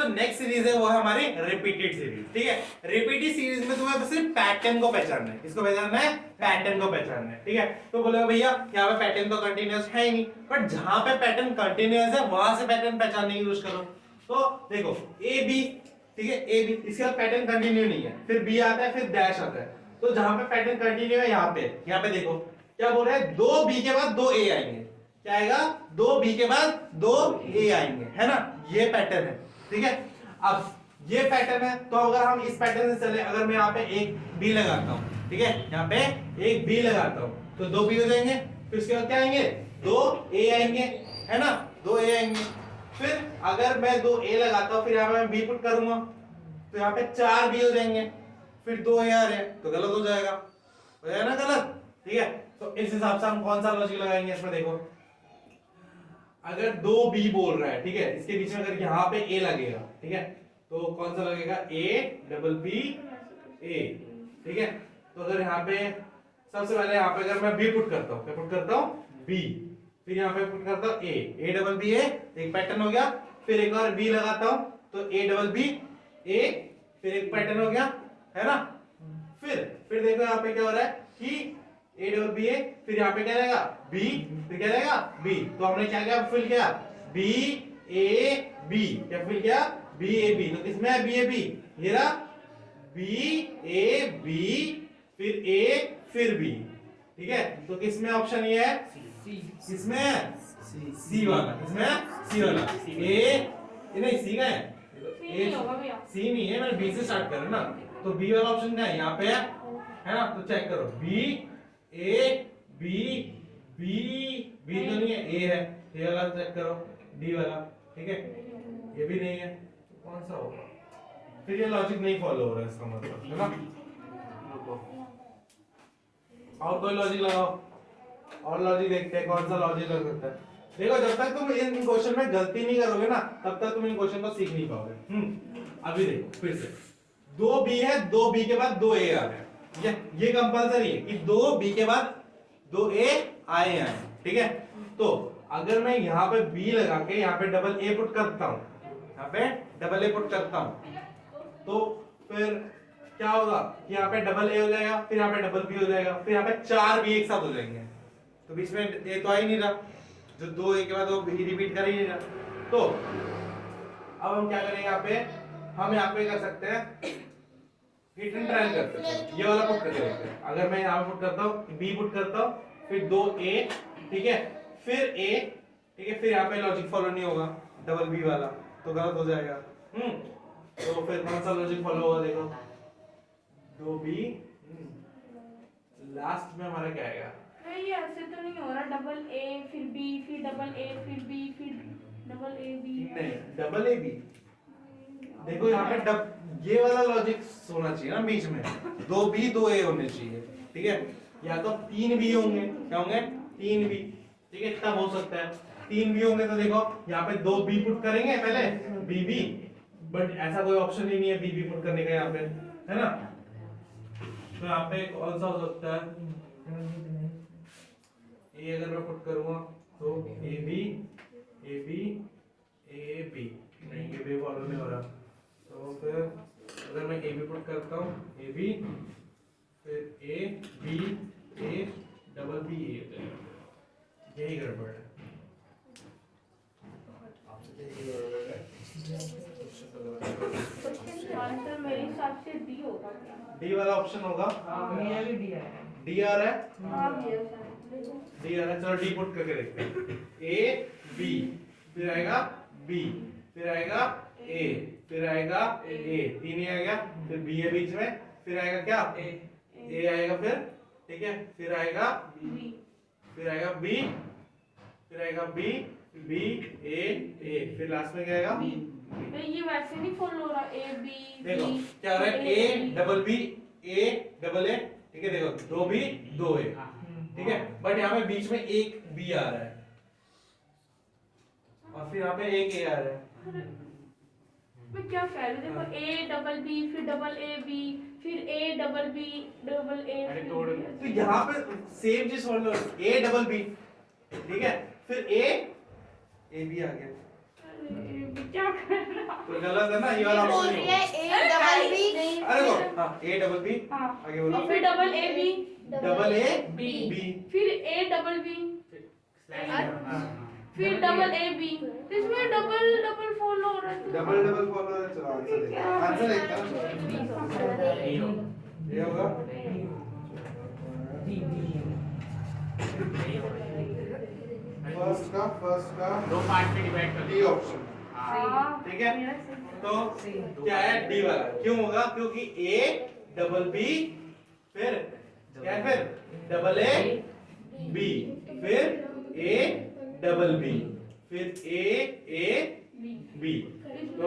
जो next series है वो है हमारी रिपीटेड सीरीज। ठीक है, रिपीटेड सीरीज में तुम्हें बस सिर्फ पैटर्न को पहचानना है। किसको पहचानना है? पैटर्न को पहचानना है। ठीक है, तो बोलेगा भैया यहाँ पे पैटर्न तो कंटिन्यूअस है ही नहीं, बट जहां पे पैटर्न कंटिन्यूअस है वहां से पैटर्न पहचानने की कोशिश करो। तो देखो ए बी, ठीक है, ए बी, इसके बाद पैटर्न कंटिन्यू नहीं है, फिर बी आता है, फिर डैश आता है। तो जहां पे पैटर्न कंटिन्यू है यहाँ पे देखो क्या बोल रहा है, 2b के बाद 2a आएंगे। क्या आएगा? 2b के बाद 2a आएंगे, है ना, ये पैटर्न है। ठीक है, अब ये पैटर्न है, तो अगर हम इस पैटर्न से चले, अगर मैं यहाँ पे एक बी लगाता हूँ, ठीक है, यहाँ पे एक बी लगाता हूँ तो 2b हो जाएंगे, फिर उसके बाद क्या आएंगे? 2a आएंगे, है ना, 2a आएंगे। फिर अगर मैं 2a लगाता हूँ, फिर यहाँ पे मैं b पुट करूंगा तो यहाँ पे 4b हो जाएंगे, फिर 2a आ रहे हैं तो गलत हो जाएगा, ना गलत। ठीक है, तो इस हिसाब से हम कौन सा लॉजिक लगाएंगे इसमें? देखो अगर 2b बोल रहा है, ठीक है, इसके बीच में अगर यहाँ पे a लगेगा, ठीक है, तो कौन सा लगेगा? a a, ठीक है। तो अगर यहाँ पे सबसे पहले यहाँ पे अगर मैं b पुट करता हूँ, क्या पुट करता हूँ? b, फिर यहाँ पे पुट करता हूँ a, एक पैटर्न हो गया, फिर एक और b लगाता हूँ तो a, फिर एक पैटर्न हो गया, है ना। फिर देखो यहाँ पे क्या हो रहा है कि a, फिर यहाँ पे क्या रहेगा? b, फिर क्या रहेगा? b। तो हमने क्या किया? फिल किया b a b, क्या फिल किया? b a b। तो किसमें है b a b? ये रहा b a b, फिर a, फिर b। ठीक है, तो किसमें ऑप्शन ये है? किसमें है? सी वाला। किसमें है? सी वाला। a नहीं, सी का है, सी नहीं है, मैंने बी से स्टार्ट कर रहा ना, तो बी वाला ऑप्शन क्या है? यहाँ पे है ना, तो चेक करो बी ए बी, बी तो नहीं है, ए है, ए वाला चेक करो, डी वाला, ठीक है, ये भी नहीं है, तो कौन सा होगा? फिर ये लॉजिक नहीं फॉलो हो रहा है, इसका मतलब, है ना। और कोई लॉजिक लगाओ, और लॉजिक देखते हैं कौन सा लॉजिक लग सकता है। देखो जब तक तुम इन क्वेश्चन में गलती नहीं करोगे ना, तब तक तुम इन क्वेश्चन को सीख नहीं पाओगे। अभी देखो फिर से 2b है, 2b के बाद 2a आ रहा है, ये कंपलसरी है कि 2b के बाद 2a आए, ठीक है। तो अगर मैं यहाँ पे b लगा के यहाँ पे डबल a पुट करता हूँ, यहाँ पे डबल a पुट करता हूँ, तो फिर क्या होगा कि यहाँ पे डबल a हो जाएगा, फिर यहाँ पे डबल b हो जाएगा, फिर यहाँ पे 4b एक साथ हो जाएंगे, तो बीच में a तो आ ही नहीं रहा, जो 2a के बाद वो रिपीट कर ही नहीं रहा। तो अब हम क्या करेंगे? यहाँ पे हम यहाँ पे कर सकते हैं, हिट एंड ट्रायल कर सकते हैं, ये वाला पुट करके देखते हैं। अगर मैं यहाँ पुट करता हूँ, b पुट करता हूँ, फिर 2a, ठीक है, फिर a, ठीक है, फिर यहाँ पे लॉजिक फॉलो नहीं होगा डबल b वाला, तो गलत हो जाएगा। तो फिर कौन सा लॉजिक फॉलो होगा? देखो 2b, लास्ट में हमारा क्या आएगा? ये ऐसे तो नहीं हो रहा, डबल a फिर b फिर डबल a फिर b फिर डबल a b, नहीं, डबल a b। देखो यहाँ पे ये वाला लॉजिक होना चाहिए ना बीच में, 2b 2a होने चाहिए, ठीक है, या तो 3b होंगे, क्या होंगे? 3b, ठीक है, तब हो सकता है 3b होंगे। तो देखो यहाँ पे 2b पुट करेंगे पहले, bb, बट ऐसा कोई ऑप्शन ही नहीं है bb पुट करने का यहाँ पे, है ना। तो यहाँ पे कौन सा हो सकता है? ये अगर मैं पुट करूंगा तो ab नहीं, ये भी फॉलो नहीं हो रहा, तो फिर अगर मैं ab पुट करता हूँ, ab, फिर a डबल b, यही गड़बड़ है। आंसर मेरे हिसाब से डी होगा। डी वाला ऑप्शन होगा, मेरा भी डी आ रहा है। डी आ रहा है, हाँ भैया शायद। डी आ रहा है, चलो डी पुट करके देखते हैं। a b, फिर आएगा b, फिर आएगा a, फिर आएगा a, 3 ही आएगा, फिर b है बीच में, फिर आएगा क्या? a आएगा, फिर ठीक है, फिर आएगा b, फिर आएगा b, फिर आएगा b a, फिर लास्ट में क्या आएगा? तो ये वैसे नहीं फॉलो हो रहा, a b देखो क्या हो रहा है? a double b a double a, ठीक है, देखो 2b 2a, ठीक है, बट यहाँ पे बीच में एक b आ रहा है और फिर यहाँ पे एक a आ रहा है। मैं क्या कह रही हूँ? देखो a डबल b फिर डबल a b फिर a double b double a, तो यहाँ पे सेम चीज समझ लो, a डबल b, ठीक है, फिर a b आ गया, क्या कर रहा? तो गलत है ना, ये वाला बोल ऑप्शन रही नहीं है होगा। ए डबल बी अरे देखो, हाँ ए डबल बी, हाँ आगे बोलो, और फिर double A B, double A B, B, फिर ए डबल बी, फिर डबल ए बी। इसमें डबल डबल फॉलो हो रहा है। डबल डबल फॉलो है। चलो आंसर देखते हैं, आंसर देखते हैं। ये होगा फर्स्ट का दो पार्ट में डिवाइड कर डी ऑप्शन, हाँ ठीक है। तो क्या है डी वाला, क्यों होगा? क्योंकि ए डबल बी, फिर क्या है, फिर डबल ए बी, फिर ए डबल बी, फिर ए बी, तो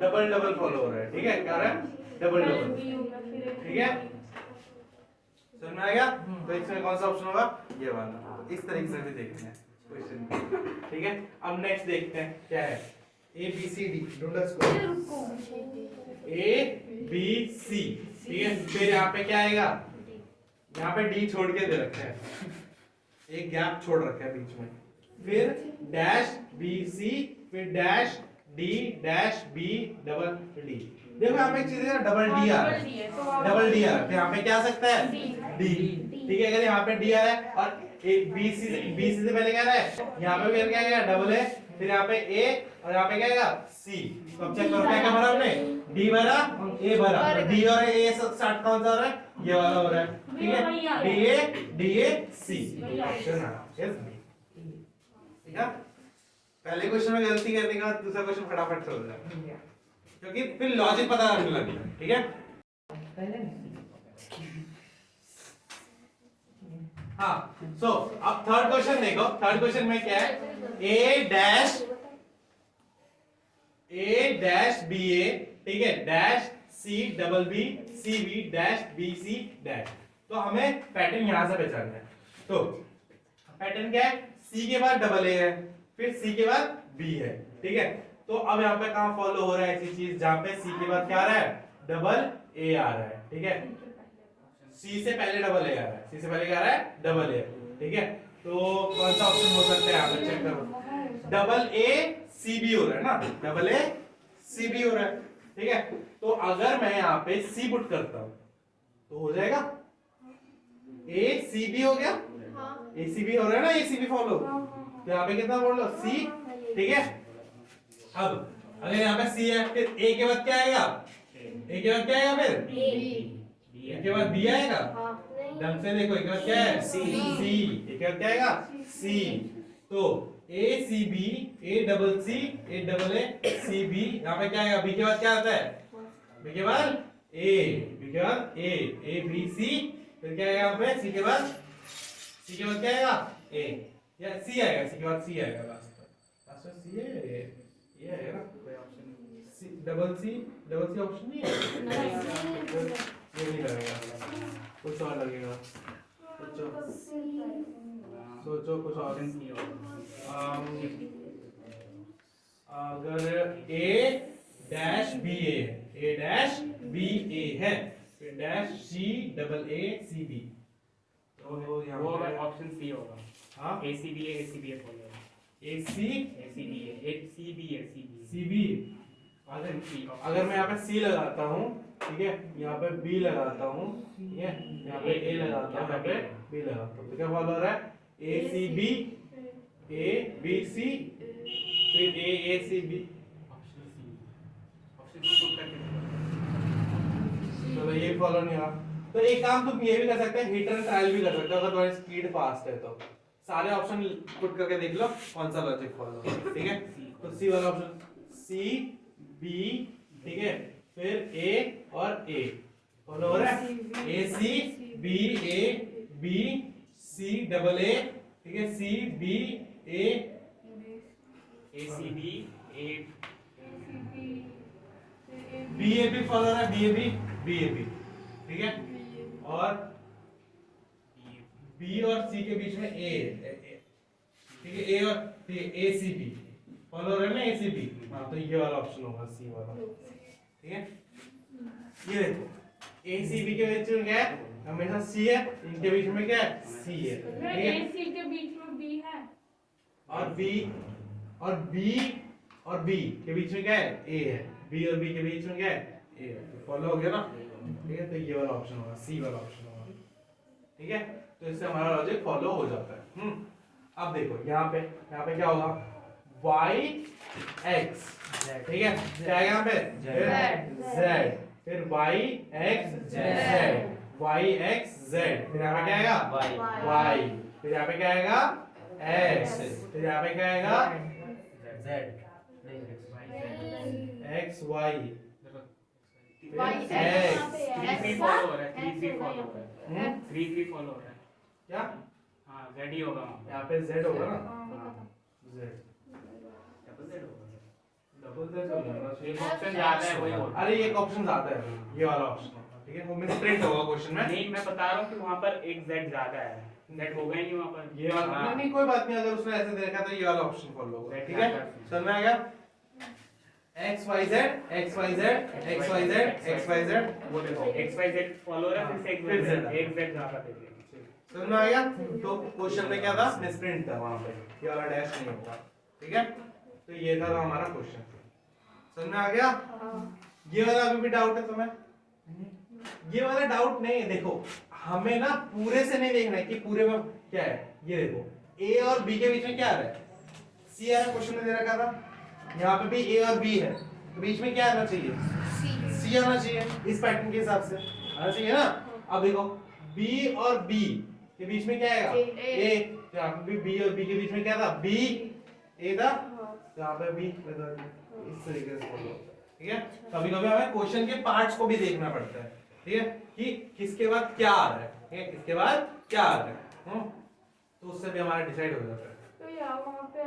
डबल डबल फॉलो हो रहा है, ठीक है, क्या हो रहा है? डबल डबल, ठीक है, समझ में आ गया? तो इसमें कौन सा ऑप्शन होगा? ये वाला। इस तरीके से भी देखते हैं क्वेश्चन, ठीक है। अब नेक्स्ट देखते हैं क्या है, A B C D, A B C, ठीक है। फिर यहाँ पे क्या आएगा? यहाँ पे डी छोड़ के दे रखा है, एक गैप छोड़ रखा है बीच में, फिर डैश बी सी, फिर dash D, dash B, double D. देखो यहाँ पे एक चीज है, डबल डी आ रहा है, डबल डी आ रहा है, तो यहाँ पे क्या आ सकता है? डी, ठीक है। अगर यहाँ पे डी आ रहा है और एक बी सी से पहले क्या आ रहा है? यहाँ पे फिर क्या आएगा? डबल ए, फिर यहाँ पे ए, और यहाँ पे क्या आएगा? सी। तो अब चेक करो क्या क्या भरा हमने? डी भरा, ए भरा, तो डी और ए स्टार्ट कौन सा हो रहा है? ये वाला हो रहा है, ठीक है। डी ए सी, ऑप्शन है यस बी, ठीक है। पहले क्वेश्चन में गलती करने के बाद दूसरा क्वेश्चन फटाफट से हो जाए, क्योंकि फिर लॉजिक पता करने लगेगा, ठीक है। हाँ, सो अब थर्ड क्वेश्चन देखो। थर्ड क्वेश्चन में क्या है? ए डैश बी ए, ठीक है, dash C double B C B dash B C dash. तो हमें पैटर्न यहां से पहचानना है। तो पैटर्न क्या है? सी के बाद डबल ए है, फिर सी के बाद बी है, ठीक है। तो अब यहाँ पे कहां फॉलो हो रहा है ऐसी चीज जहां पे सी के बाद क्या आ रहा है? डबल ए आ रहा है, ठीक है। सी से पहले डबल ए आ रहा है, सी से पहले क्या आ रहा है? डबल ए, ठीक है। तो कौन सा ऑप्शन हो सकता है? यहाँ पे चेक करो, डबल ए सी बी हो रहा है ना, डबल ए सी बी हो रहा है, ठीक है। तो अगर मैं यहाँ पे सी पुट करता हूं तो हो जाएगा ए सी बी हो गया, ए सी बी हो रहा है ना, ए सी बी फॉलो। तो यहाँ पे कितना बोल लो? सी, ठीक है। अब अगर यहाँ पे सी है, फिर ए के बाद क्या आएगा? ए के बाद क्या आएगा? फिर ए के बाद बी आएगा, ढंग से देखो। ए के बाद क्या है? सी, ए के बाद क्या आएगा? सी। तो A C B, A double C, A double A C B, यहाँ पे क्या आएगा? बी के बाद क्या आता है? बी के बाद ए, बी के बाद ए बी सी, फिर क्या आएगा यहाँ पे? सी के बाद क्या आएगा? ए, या सी आएगा, सी के बाद सी आएगा लास्ट में सी है, ये है ना कोई option? C double C option नहीं है, ये नहीं लगेगा, कुछ और लगेगा, सोचो कुछ और। अगर A dash B A, A dash B A है, फिर dash C double A C B, तो यहाँ वो पे ऑप्शन सी होगा। हाँ, A C B follow A C C B. अगर मैं यहाँ पे सी लगाता हूँ, ठीक है, यहाँ पे बी लगाता हूँ, ठीक है, यहाँ पे ए लगाता हूँ, यहाँ पे बी लगाता हूँ, तो क्या फॉलो हो रहा है? A C B, A B C, फिर ए सी बी। चलो ये फॉलो नहीं हुआ, तो एक काम तुम ये भी कर सकते हैं, हिट एंड ट्रायल भी कर सकते हो। अगर तुम्हारी स्पीड फास्ट है तो सारे ऑप्शन पुट करके देख लो कौन सा लॉजिक फॉलो, ठीक है। तो सी वाला ऑप्शन, सी बी, ठीक है, फिर ए और ए फॉलो हो रहा है, A C B A B C double A, ठीक है, C B A C B A B A B follow हो रहा है, बी ए बी, ठीक है, और बी और सी के बीच में ए, ठीक है, ए और ए सी बी फॉलो हो रहा है ना, ए सी बी। हाँ, तो ये वाला ऑप्शन होगा, सी वाला, ठीक है। ये देखो ए सी बी के बीच में क्या है? हमेशा सी है, इनके बीच में क्या है? सी है, ठीक है। ए सी के बीच में बी है, और बी और बी के बीच में क्या है, ए है, बी और बी के बीच में क्या है, ए है। फॉलो हो गया ना, ठीक है। तो ये वाला ऑप्शन होगा, सी वाला ऑप्शन होगा, ठीक है। तो इससे हमारा लॉजिक फॉलो हो जाता है। अब देखो यहाँ पे क्या होगा, y x, ठीक है, क्या है यहाँ पे, z, फिर y x z, y x z, फिर यहाँ पे क्या आएगा y, फिर यहाँ पे क्या आएगा x, फिर यहाँ पे क्या आएगा x y, थ्री फॉलो हो रहा है, थ्री फॉलो हो रहा है, थ्री फॉलो हो रहा है। क्या हाँ Z ही होगा वहाँ पे। यहाँ पे z होगा ना, हाँ, z, डबल Z होगा। डबल z होगा ना, एक ऑप्शन ज्यादा है वही होगा। अरे एक ऑप्शन आता है, ये वाला ऑप्शन होगा, ठीक है। वो मिसप्रिंट होगा क्वेश्चन में, नहीं मैं बता रहा हूँ कि वहाँ पर एक Z ज्यादा है, Z होगा ही नहीं वहाँ पर। ये वाला हाँ। नहीं कोई बात नहीं, अगर उसने ऐसे देखा तो ये वाला ऑप्शन फॉलो होगा, ठीक है। समझ में आ गया, x y z x y z x y z x y z, वो देखो XYZ फॉलो हो रहा है, फिर से एक Z ज्यादा दे दिया। समझ में आ गया। तो क्वेश्चन में क्या था, मिसप्रिंट था वहां पे, ये वाला डैश नहीं होगा, ठीक है। तो ये था हमारा क्वेश्चन, समझ में आ गया। ये वाला अभी भी डाउट है तुम्हें, ये वाला डाउट नहीं है। देखो हमें ना पूरे से नहीं देखना है कि पूरे में क्या है, ये देखो a और b के बीच में क्या आ रहा है, c आ रहा है, क्वेश्चन में दे रखा था। यहाँ पे भी a और b है, तो बीच में क्या आना चाहिए, c आना चाहिए, इस पैटर्न के हिसाब से आना चाहिए ना। अब देखो b और b के बीच में क्या आएगा, a, तो यहाँ पे भी b और b के बीच में क्या था, b a था, तो यहाँ पे b लगा दिया। इस तरीके से follow होता है, ठीक है। कभी कभी हमें क्वेश्चन के पार्ट्स को भी देखना पड़ता है, ठीक है, कि किसके बाद क्या आ रहा है, ठीक है, किसके बाद क्या आ रहा है, तो उससे भी हमारा डिसाइड हो जाता है। तो यार वहाँ पे